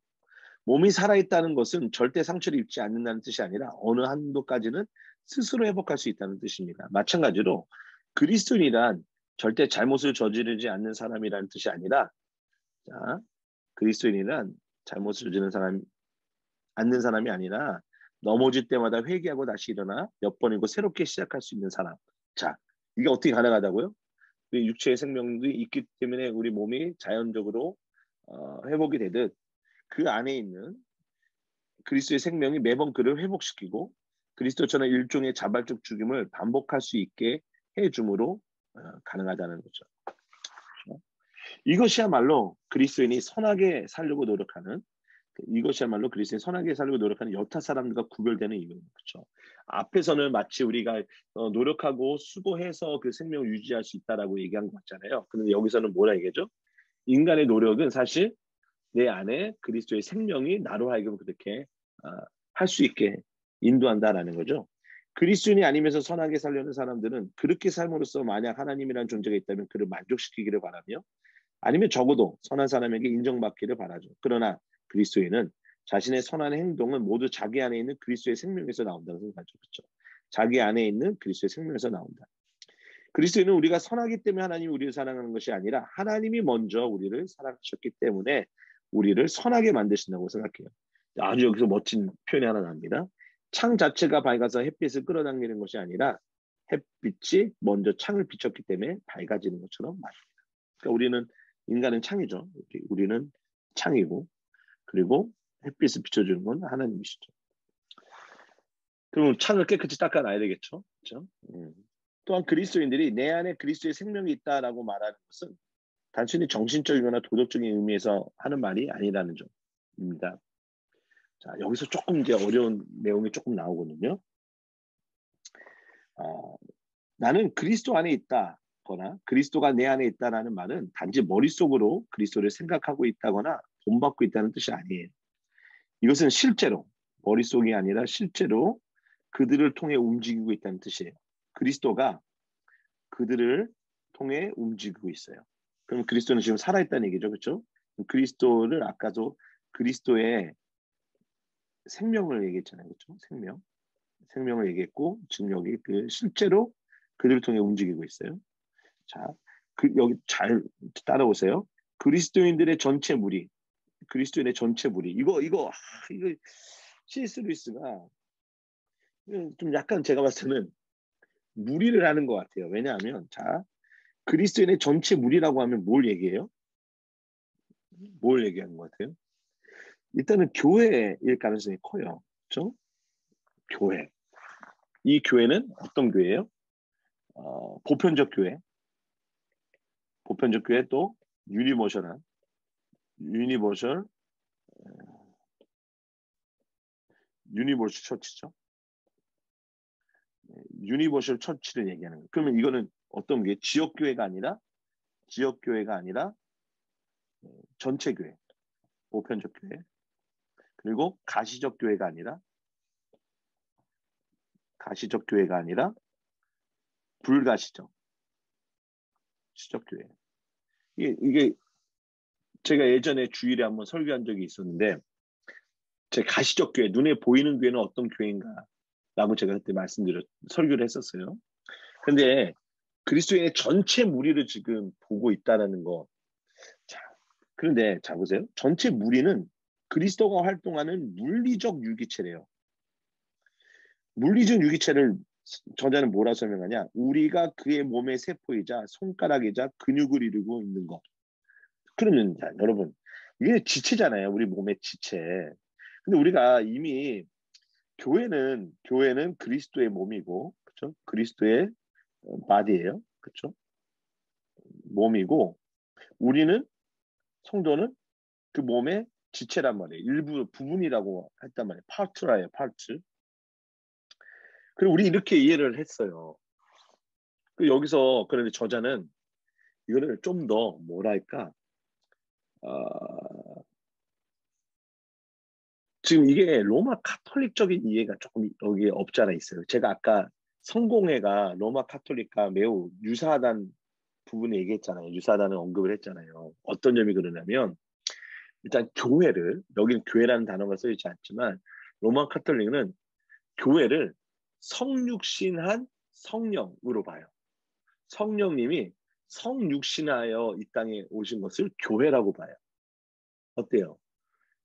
몸이 살아있다는 것은 절대 상처를 입지 않는다는 뜻이 아니라 어느 한도까지는 스스로 회복할 수 있다는 뜻입니다. 마찬가지로 그리스도인이란 절대 잘못을 저지르지 않는 사람이라는 뜻이 아니라 자, 그리스도인이란 잘못을 저지르는 않는 사람이 아니라 넘어질 때마다 회개하고 다시 일어나 몇 번이고 새롭게 시작할 수 있는 사람. 자, 이게 어떻게 가능하다고요? 육체의 생명도 있기 때문에 우리 몸이 자연적으로 회복이 되듯 그 안에 있는 그리스도의 생명이 매번 그를 회복시키고 그리스도처럼 일종의 자발적 죽임을 반복할 수 있게 해줌으로 가능하다는 거죠. 그렇죠? 이것이야말로 그리스도인이 선하게 살려고 노력하는 여타 사람들과 구별되는 이유입니다. 그렇죠? 앞에서는 마치 우리가 노력하고 수고해서 그 생명을 유지할 수 있다라고 얘기한 것 같잖아요. 근데 여기서는 뭐라 얘기하죠? 인간의 노력은 사실 내 안에 그리스도의 생명이 나로 하여금 그렇게 할 수 있게 인도한다라는 거죠. 그리스도인이 아니면서 선하게 살려는 사람들은 그렇게 삶으로써 만약 하나님이라는 존재가 있다면 그를 만족시키기를 바라며 아니면 적어도 선한 사람에게 인정받기를 바라죠. 그러나 그리스도인은 자신의 선한 행동은 모두 자기 안에 있는 그리스도의 생명에서 나온다고 생각하죠. 그렇죠? 자기 안에 있는 그리스도의 생명에서 나온다. 그리스도인은 우리가 선하기 때문에 하나님이 우리를 사랑하는 것이 아니라 하나님이 먼저 우리를 사랑하셨기 때문에 우리를 선하게 만드신다고 생각해요. 아주 여기서 멋진 표현이 하나 납니다. 창 자체가 밝아서 햇빛을 끌어당기는 것이 아니라 햇빛이 먼저 창을 비췄기 때문에 밝아지는 것처럼 말입니다. 그러니까 우리는 인간은 창이죠. 우리는 창이고 그리고 햇빛을 비춰주는 건 하나님이시죠. 그러면 창을 깨끗이 닦아놔야 되겠죠. 그렇죠? 또한 그리스도인들이 내 안에 그리스도의 생명이 있다라고 말하는 것은 단순히 정신적이거나 도덕적인 의미에서 하는 말이 아니라는 점입니다. 자, 여기서 조금 이제 어려운 내용이 조금 나오거든요. 나는 그리스도 안에 있다거나 그리스도가 내 안에 있다라는 말은 단지 머릿속으로 그리스도를 생각하고 있다거나 본받고 있다는 뜻이 아니에요. 이것은 실제로 머릿속이 아니라 실제로 그들을 통해 움직이고 있다는 뜻이에요. 그리스도가 그들을 통해 움직이고 있어요. 그럼 그리스도는 지금 살아있다는 얘기죠. 그렇죠? 그리스도를 아까도 그리스도의 생명을 얘기했잖아요. 그렇죠? 생명을 얘기했고 지금 여기 그 실제로 그들을 통해 움직이고 있어요. 자, 여기 잘 따라오세요. 그리스도인들의 전체 무리, 그리스도인의 전체 무리. 이거 C.S. 루이스가 좀 약간 제가 봤을 때는 무리를 하는 것 같아요. 왜냐하면 자, 그리스도인의 전체 무리라고 하면 뭘 얘기해요? 뭘 얘기하는 것 같아요? 일단은 교회일 가능성이 커요. 그렇죠? 교회. 이 교회는 어떤 교회예요? 보편적 교회. 보편적 교회 또 유니버셜 처치죠. 유니버셜 처치를 얘기하는 거예요. 그러면 이거는 어떤 게 지역 교회가 아니라 전체 교회, 보편적 교회. 그리고 가시적 교회가 아니라 불가시적 교회. 이게 제가 예전에 주일에 한번 설교한 적이 있었는데 제 가시적 교회, 눈에 보이는 교회는 어떤 교회인가라고 제가 그때 설교를 했었어요. 근데 그리스도인의 전체 무리를 지금 보고 있다는 거. 자, 그런데 자 보세요. 전체 무리는 그리스도가 활동하는 물리적 유기체래요. 물리적 유기체를 저자는 뭐라 설명하냐? 우리가 그의 몸의 세포이자 손가락이자 근육을 이루고 있는 것. 그러면 자, 여러분 이게 지체잖아요. 우리 몸의 지체. 근데 우리가 이미 교회는 그리스도의 몸이고, 그렇죠? 그리스도의 바디예요, 그렇죠? 몸이고, 우리는 성도는 그 몸의 지체란 말이에요. 일부 부분이라고 했단 말이에요. 파트라예요, 파트. 그리고 우리 이렇게 이해를 했어요. 그런데 저자는 이거를 좀 더 뭐랄까, 지금 이게 로마 카톨릭적인 이해가 조금 여기에 없지 않아 있어요. 제가 아까 성공회가 로마 카톨릭과 매우 유사하다는 부분에 얘기했잖아요. 유사하다는 언급을 했잖아요. 어떤 점이 그러냐면 일단 여기는 교회라는 단어가 써있지 않지만 로마 카톨릭은 교회를 성육신한 성령으로 봐요. 성령님이 성육신하여 이 땅에 오신 것을 교회라고 봐요. 어때요?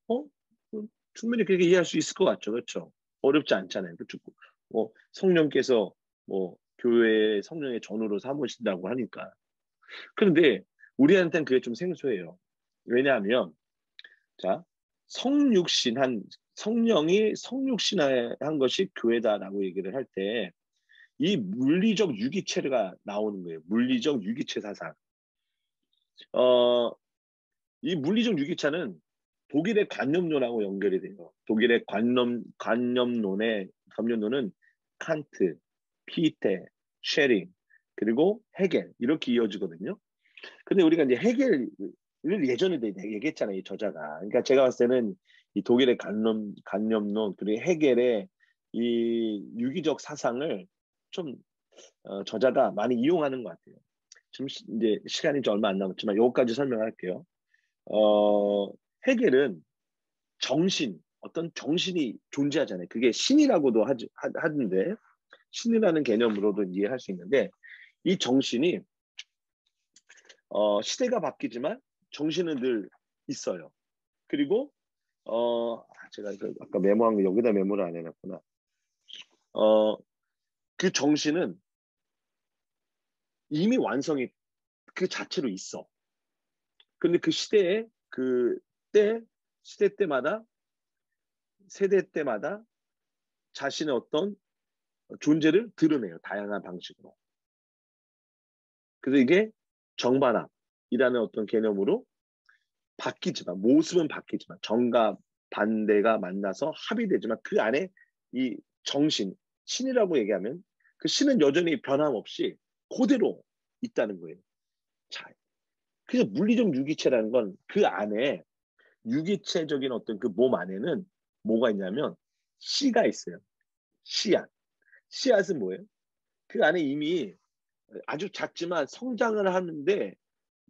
어? 충분히 그렇게 이해할 수 있을 것 같죠. 그렇죠? 어렵지 않잖아요. 그렇죠? 성령께서 교회의 성령의 전우로 삼으신다고 하니까. 그런데 우리한테는 그게 좀 생소해요. 왜냐하면 자, 성령이 성육신한 것이 교회다라고 얘기를 할 때 이 물리적 유기체가 나오는 거예요. 물리적 유기체 사상. 이 물리적 유기체는 독일의 관념론하고 연결이 돼요. 독일의 관념론은 칸트, 피테, 쉐링, 그리고 헤겔 이렇게 이어지거든요. 근데 우리가 이제 헤겔을 예전에 얘기했잖아요, 이 저자가. 그러니까 제가 봤을 때는 이 독일의 관념론 그리고 헤겔의 이 유기적 사상을 좀 저자가 많이 이용하는 것 같아요. 지금 이제 시간이 이제 얼마 안 남았지만 요거까지 설명할게요. 헤겔은 정신, 어떤 정신이 존재하잖아요. 그게 신이라고도 하는데 신이라는 개념으로도 이해할 수 있는데 이 정신이 시대가 바뀌지만 정신은 늘 있어요. 그리고 제가 아까 메모한 거 여기다 메모를 안 해놨구나. 그 정신은 이미 완성이 그 자체로 있어. 근데 그 시대에 시대 때마다 세대 때마다 자신의 어떤 존재를 드러내요. 다양한 방식으로. 그래서 이게 정반합이라는 어떤 개념으로 바뀌지만 모습은 바뀌지만 정과 반대가 만나서 합의되지만 그 안에 이 정신, 신이라고 얘기하면 그 신은 여전히 변함없이 그대로 있다는 거예요. 자, 그래서 물리적 유기체라는 건 그 안에 유기체적인 어떤 그 몸 안에는 뭐가 있냐면 씨가 있어요. 씨앗. 씨앗은 뭐예요? 그 안에 이미 아주 작지만 성장을 하는데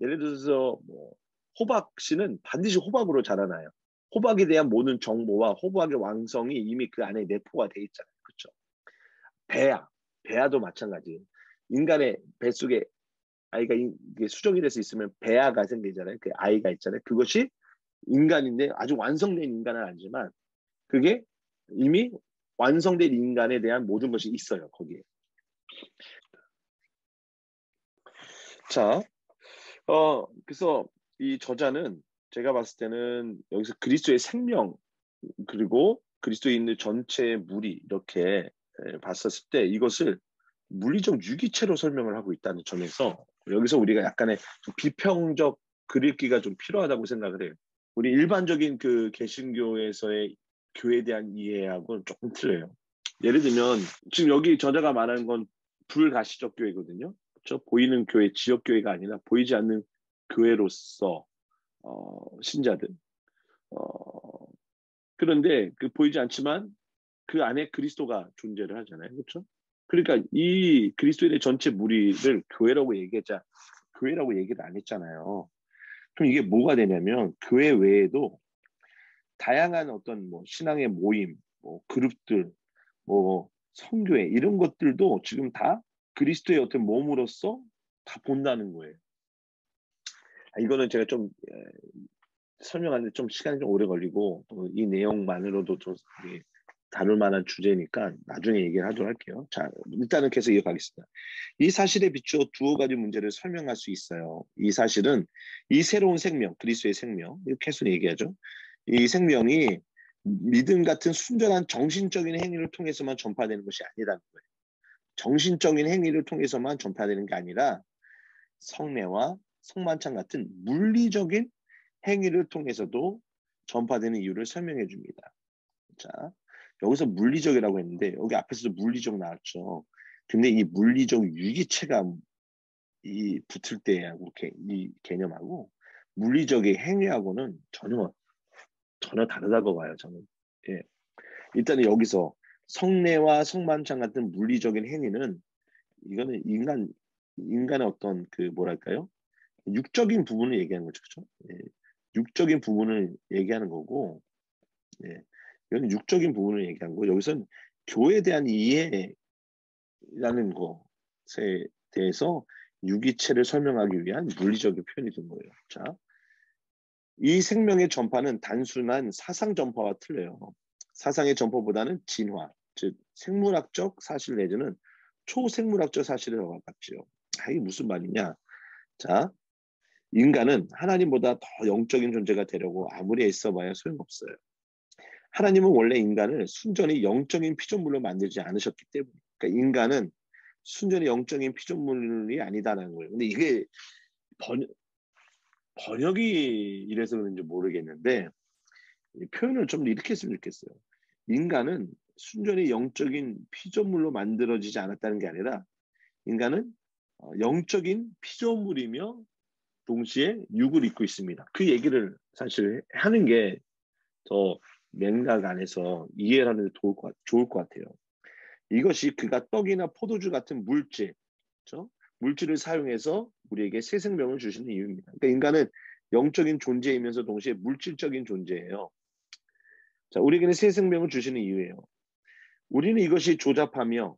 예를 들어서 뭐 호박 씨는 반드시 호박으로 자라나요. 호박에 대한 모든 정보와 호박의 왕성이 이미 그 안에 내포가 돼 있잖아요. 그렇죠? 배아도 마찬가지. 인간의 뱃속에 아이가 수정이 돼서 있으면 배아가 생기잖아요. 그 아이가 있잖아요. 그것이 인간인데 아주 완성된 인간은 아니지만 그게 이미 완성된 인간에 대한 모든 것이 있어요. 거기에. 자, 그래서 이 저자는 제가 봤을 때는 여기서 그리스도의 생명 그리고 그리스도에 있는 전체 무리 이렇게 봤었을 때 이것을 물리적 유기체로 설명을 하고 있다는 점에서 여기서 우리가 약간의 좀 비평적 글읽기가 좀 필요하다고 생각을 해요. 우리 일반적인 그 개신교에서의 교회에 대한 이해하고는 조금 틀려요. 예를 들면 지금 여기 저자가 말하는 건 불가시적 교회거든요. 그렇죠? 보이는 교회, 지역 교회가 아니라 보이지 않는 교회로서 신자들. 그런데 그 보이지 않지만 그 안에 그리스도가 존재를 하잖아요. 그렇죠? 그러니까 이 그리스도인의 전체 무리를 교회라고 얘기하자. 교회라고 얘기를 안 했잖아요. 그럼 이게 뭐가 되냐면 교회 외에도 다양한 어떤 뭐 신앙의 모임, 뭐 그룹들, 뭐 성교회 이런 것들도 지금 다 그리스도의 어떤 몸으로서 다 본다는 거예요. 이거는 제가 좀 설명하는데 좀 시간이 좀 오래 걸리고 이 내용만으로도 좀 다룰 만한 주제니까 나중에 얘기를 하도록 할게요. 자, 일단은 계속 이어가겠습니다. 이 사실에 비추어 두어 가지 문제를 설명할 수 있어요. 이 사실은 이 새로운 생명, 그리스도의 생명, 이렇게 계속 얘기하죠. 이 생명이 믿음 같은 순전한 정신적인 행위를 통해서만 전파되는 것이 아니라는 거예요. 정신적인 행위를 통해서만 전파되는 게 아니라 성례와 성만찬 같은 물리적인 행위를 통해서도 전파되는 이유를 설명해 줍니다. 자, 여기서 물리적이라고 했는데 여기 앞에서도 물리적 나왔죠. 근데 이 물리적 유기체가 이 붙을 때하고 이 개념하고 물리적의 행위하고는 전혀 다르다고 봐요. 저는. 예. 일단은 여기서 성례와 성만찬 같은 물리적인 행위는 이거는 인간의 어떤 그 뭐랄까요? 육적인 부분을 얘기하는 거죠. 그렇죠? 예. 육적인 부분을 얘기하는 거고 예. 이건 육적인 부분을 얘기한 거고 여기서는 교회에 대한 이해라는 것에 대해서 유기체를 설명하기 위한 물리적인 표현이 된 거예요. 자, 이 생명의 전파는 단순한 사상 전파와 틀려요. 사상의 전파보다는 진화, 즉 생물학적 사실 내지는 초생물학적 사실에 더 가깝지요. 이게 무슨 말이냐? 자, 인간은 하나님보다 더 영적인 존재가 되려고 아무리 애써봐야 소용없어요. 하나님은 원래 인간을 순전히 영적인 피조물로 만들지 않으셨기 때문에 그러니까 인간은 순전히 영적인 피조물이 아니다라는 거예요. 근데 이게 번역이 이래서 그런지 모르겠는데 표현을 좀 이렇게 했으면 좋겠어요. 인간은 순전히 영적인 피조물로 만들어지지 않았다는 게 아니라 인간은 영적인 피조물이며 동시에 육을 입고 있습니다. 그 얘기를 사실 하는 게 더 맥락 안에서 이해를 하는 데 좋을 것 같아요. 이것이 그가 떡이나 포도주 같은 물질, 그렇죠? 물질을 사용해서 우리에게 새 생명을 주시는 이유입니다. 그러니까 인간은 영적인 존재이면서 동시에 물질적인 존재예요. 자, 우리에게는 새 생명을 주시는 이유예요. 우리는 이것이 조잡하며,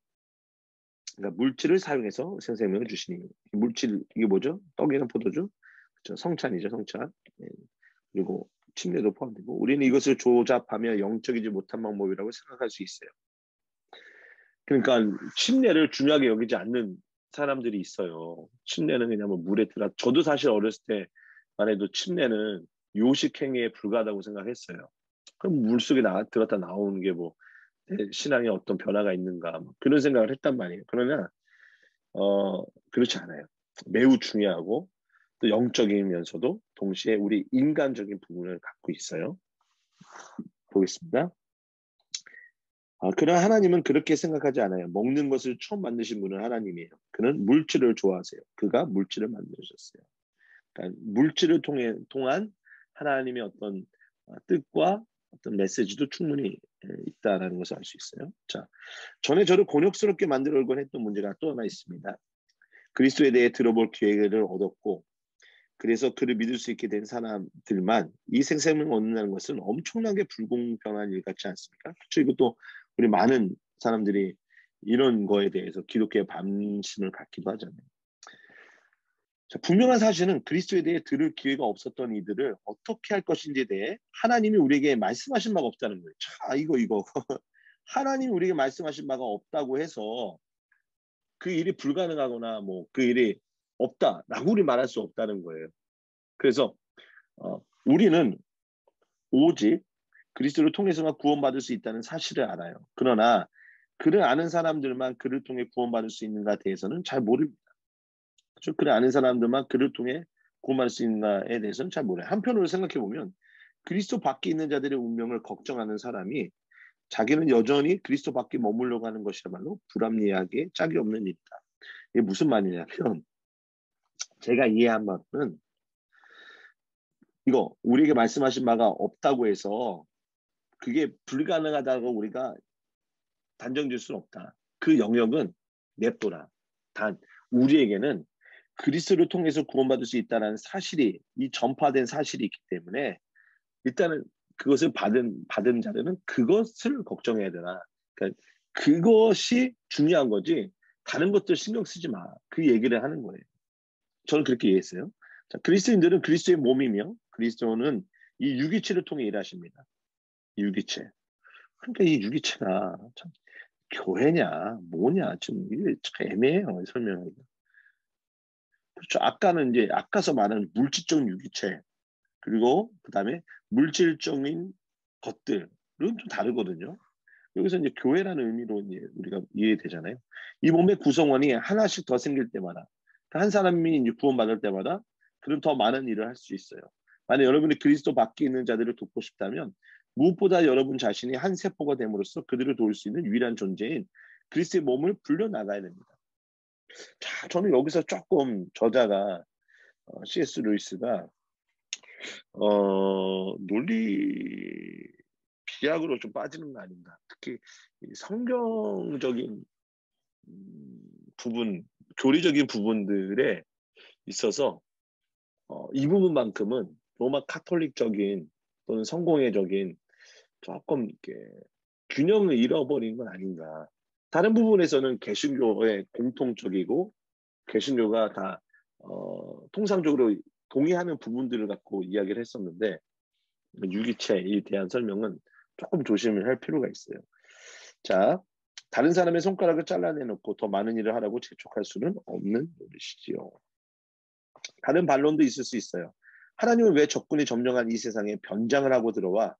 그러니까 물질을 사용해서 새 생명을 주시는 이유. 물질, 이게 뭐죠? 떡이나 포도주? 그렇죠. 성찬이죠, 성찬. 예. 그리고 침례도 포함되고, 우리는 이것을 조잡하며 영적이지 못한 방법이라고 생각할 수 있어요. 그러니까 침례를 중요하게 여기지 않는 사람들이 있어요. 침례는 그냥 뭐 물에 들어. 저도 사실 어렸을 때만 해도 침례는 요식행위에 불과하다고 생각했어요. 그럼 물 속에 들었다 나오는 게 뭐 신앙에 어떤 변화가 있는가, 뭐 그런 생각을 했단 말이에요. 그러나 그렇지 않아요. 매우 중요하고 또 영적이면서도 동시에 우리 인간적인 부분을 갖고 있어요. 보겠습니다. 그러나 하나님은 그렇게 생각하지 않아요. 먹는 것을 처음 만드신 분은 하나님이에요. 그는 물질을 좋아하세요. 그가 물질을 만드셨어요. 그러니까 물질을 통한 하나님의 어떤 뜻과 어떤 메시지도 충분히 있다라는 것을 알 수 있어요. 자, 전에 저를 곤욕스럽게 만들려고 했던 문제가 또 하나 있습니다. 그리스도에 대해 들어볼 기회를 얻었고, 그래서 그를 믿을 수 있게 된 사람들만 이 생생명을 얻는다는 것은 엄청나게 불공평한 일 같지 않습니까? 그렇죠? 이것도 우리 많은 사람들이 이런 거에 대해서 기독교의 반심을 갖기도 하잖아요. 자, 분명한 사실은 그리스도에 대해 들을 기회가 없었던 이들을 어떻게 할 것인지에 대해 하나님이 우리에게 말씀하신 바가 없다는 거예요. 자, 이거. 하나님이 우리에게 말씀하신 바가 없다고 해서 그 일이 불가능하거나 뭐 그 일이 없다라고 우리 말할 수 없다는 거예요. 그래서 우리는 오직 그리스도를 통해서만 구원받을 수 있다는 사실을 알아요. 그러나 그를 아는 사람들만 그를 통해 구원받을 수 있는가에 대해서는 잘 모릅니다. 그렇죠? 그를 아는 사람들만 그를 통해 구원받을 수 있는가에 대해서는 잘 몰라요. 한편으로 생각해 보면 그리스도 밖에 있는 자들의 운명을 걱정하는 사람이 자기는 여전히 그리스도 밖에 머물려고 하는 것이야말로 불합리하게 짝이 없는 일이다. 이게 무슨 말이냐면 제가 이해한 바는 이거 우리에게 말씀하신 바가 없다고 해서 그게 불가능하다고 우리가 단정질 수는 없다. 그 영역은 냅둬라. 단 우리에게는 그리스도를 통해서 구원받을 수 있다는 사실이 이 전파된 사실이 있기 때문에 일단은 그것을 받은 자들은 그것을 걱정해야 되나. 그러니까 그것이 중요한 거지 다른 것들 신경 쓰지 마. 그 얘기를 하는 거예요. 저는 그렇게 이해했어요. 자, 그리스도인들은 그리스도의 몸이며 그리스도는 이 유기체를 통해 일하십니다. 유기체. 그러니까 이 유기체가 참 교회냐 뭐냐 좀 이게 참 애매해요. 설명하기가. 그렇죠. 아까는 이제 아까서 말하는 물질적 유기체 그리고 그다음에 물질적인 것들은 좀 다르거든요. 여기서 이제 교회라는 의미로 이제 우리가 이해되잖아요. 이 몸의 구성원이 하나씩 더 생길 때마다 한 사람이 이제 구원받을 때마다 그런 더 많은 일을 할 수 있어요. 만약 여러분이 그리스도 밖에 있는 자들을 돕고 싶다면 무엇보다 여러분 자신이 한 세포가 됨으로써 그들을 도울 수 있는 유일한 존재인 그리스도의 몸을 불려나가야 됩니다. 자, 저는 여기서 조금 저자가 C.S. 루이스가 논리 비약으로 좀 빠지는 거 아닌가. 특히 성경적인 부분, 교리적인 부분들에 있어서 이 부분만큼은 로마 카톨릭적인 또는 성공회적인 조금 이렇게 균형을 잃어버린 건 아닌가. 다른 부분에서는 개신교의 공통적이고 개신교가 다 통상적으로 동의하는 부분들을 갖고 이야기를 했었는데 유기체에 대한 설명은 조금 조심을 할 필요가 있어요. 자, 다른 사람의 손가락을 잘라내놓고 더 많은 일을 하라고 재촉할 수는 없는 노릇이지요. 다른 반론도 있을 수 있어요. 하나님은 왜 적군이 점령한 이 세상에 변장을 하고 들어와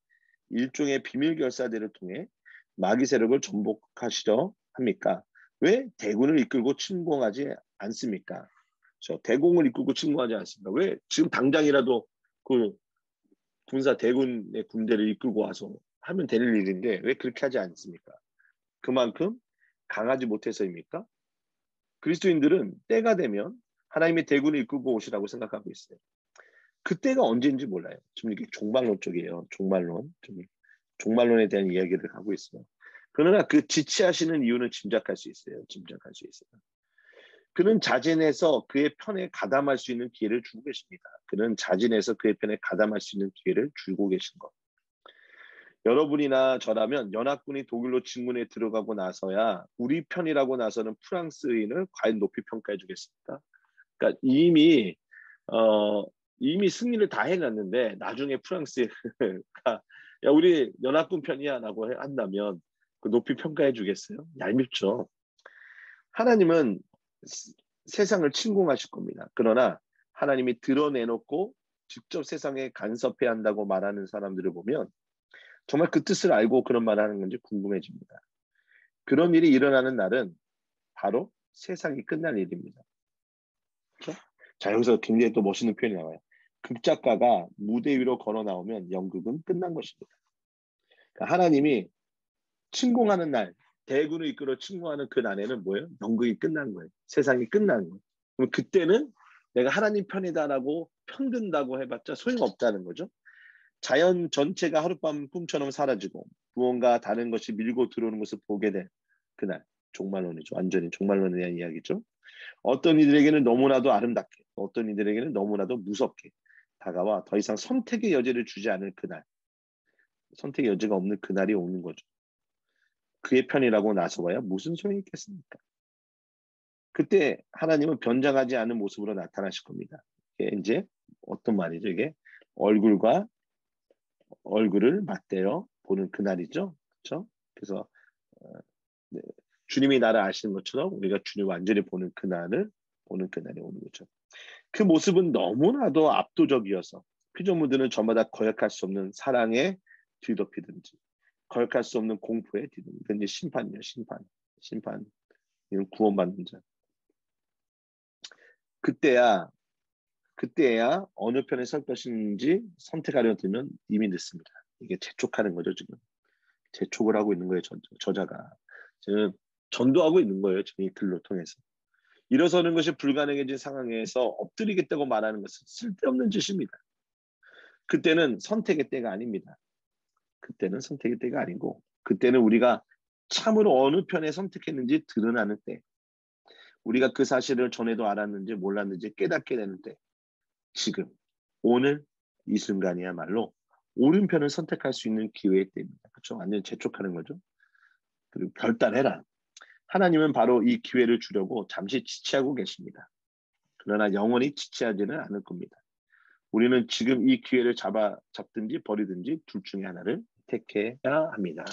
일종의 비밀 결사대를 통해 마귀 세력을 전복하시려 합니까? 왜 대군을 이끌고 침공하지 않습니까? 대공을 이끌고 침공하지 않습니까? 왜 지금 당장이라도 그 군사 대군의 군대를 이끌고 와서 하면 되는 일인데 왜 그렇게 하지 않습니까? 그만큼 강하지 못해서입니까? 그리스도인들은 때가 되면 하나님의 대군을 이끌고 오시라고 생각하고 있어요. 그때가 언제인지 몰라요. 지금 이게 종말론 쪽이에요. 종말론에 대한 이야기를 하고 있어요. 그러나 그 지체하시는 이유는 짐작할 수 있어요. 짐작할 수 있어요. 그는 자진해서 그의 편에 가담할 수 있는 기회를 주고 계십니다. 그는 자진해서 그의 편에 가담할 수 있는 기회를 주고 계신 것. 여러분이나 저라면 연합군이 독일로 진군에 들어가고 나서야 우리 편이라고 나서는 프랑스인을 과연 높이 평가해 주겠습니까? 그러니까 이미 승리를 다 해놨는데 나중에 프랑스가 야 우리 연합군 편이야라고 한다면 그 높이 평가해 주겠어요? 얄밉죠. 하나님은 세상을 침공하실 겁니다. 그러나 하나님이 드러내놓고 직접 세상에 간섭해야 한다고 말하는 사람들을 보면 정말 그 뜻을 알고 그런 말을 하는 건지 궁금해집니다. 그런 일이 일어나는 날은 바로 세상이 끝날 일입니다. 그렇죠? 자, 여기서 굉장히 또 멋있는 표현이 나와요. 극작가가 무대 위로 걸어 나오면 연극은 끝난 것입니다. 그러니까 하나님이 침공하는 날, 대군을 이끌어 침공하는 그 날에는 뭐예요? 연극이 끝난 거예요. 세상이 끝난 거예요. 그럼 그때는 내가 하나님 편이다라고 편든다고 해봤자 소용없다는 거죠. 자연 전체가 하룻밤 꿈처럼 사라지고 무언가 다른 것이 밀고 들어오는 것을 보게 된 그날, 종말론이죠. 완전히 종말론에 대한 이야기죠. 어떤 이들에게는 너무나도 아름답게, 어떤 이들에게는 너무나도 무섭게 다가와 더 이상 선택의 여지를 주지 않을 그날, 선택의 여지가 없는 그날이 오는 거죠. 그의 편이라고 나서봐야 무슨 소용이 있겠습니까? 그때 하나님은 변장하지 않은 모습으로 나타나실 겁니다. 이게 이제 어떤 말이죠? 이게 얼굴과 얼굴을 맞대어 보는 그날이죠. 그렇죠? 그래서 네, 주님이 나를 아시는 것처럼 우리가 주님을 완전히 보는 그날을 보는 그날이 오는 거죠. 그 모습은 너무나도 압도적이어서 피조물들은 저마다 거역할 수 없는 사랑에 뒤덮이든지 거역할 수 없는 공포에 뒤덮이든지 심판이요 심판 이건 구원받는 자. 그때야 어느 편에 설 것인지 선택하려 들면 이미 늦습니다. 이게 재촉하는 거죠 지금. 재촉을 하고 있는 거예요 저자가. 지금 전도하고 있는 거예요 지금 이 글로 통해서. 일어서는 것이 불가능해진 상황에서 엎드리겠다고 말하는 것은 쓸데없는 짓입니다. 그때는 선택의 때가 아닙니다. 그때는 선택의 때가 아니고 그때는 우리가 참으로 어느 편에 선택했는지 드러나는 때, 우리가 그 사실을 전에도 알았는지 몰랐는지 깨닫게 되는 때, 지금 오늘 이 순간이야말로 오른편을 선택할 수 있는 기회의 때입니다. 그렇죠? 완전 재촉하는 거죠. 그리고 결단해라. 하나님은 바로 이 기회를 주려고 잠시 지체하고 계십니다. 그러나 영원히 지체하지는 않을 겁니다. 우리는 지금 이 기회를 잡든지 버리든지 둘 중에 하나를 택해야 합니다.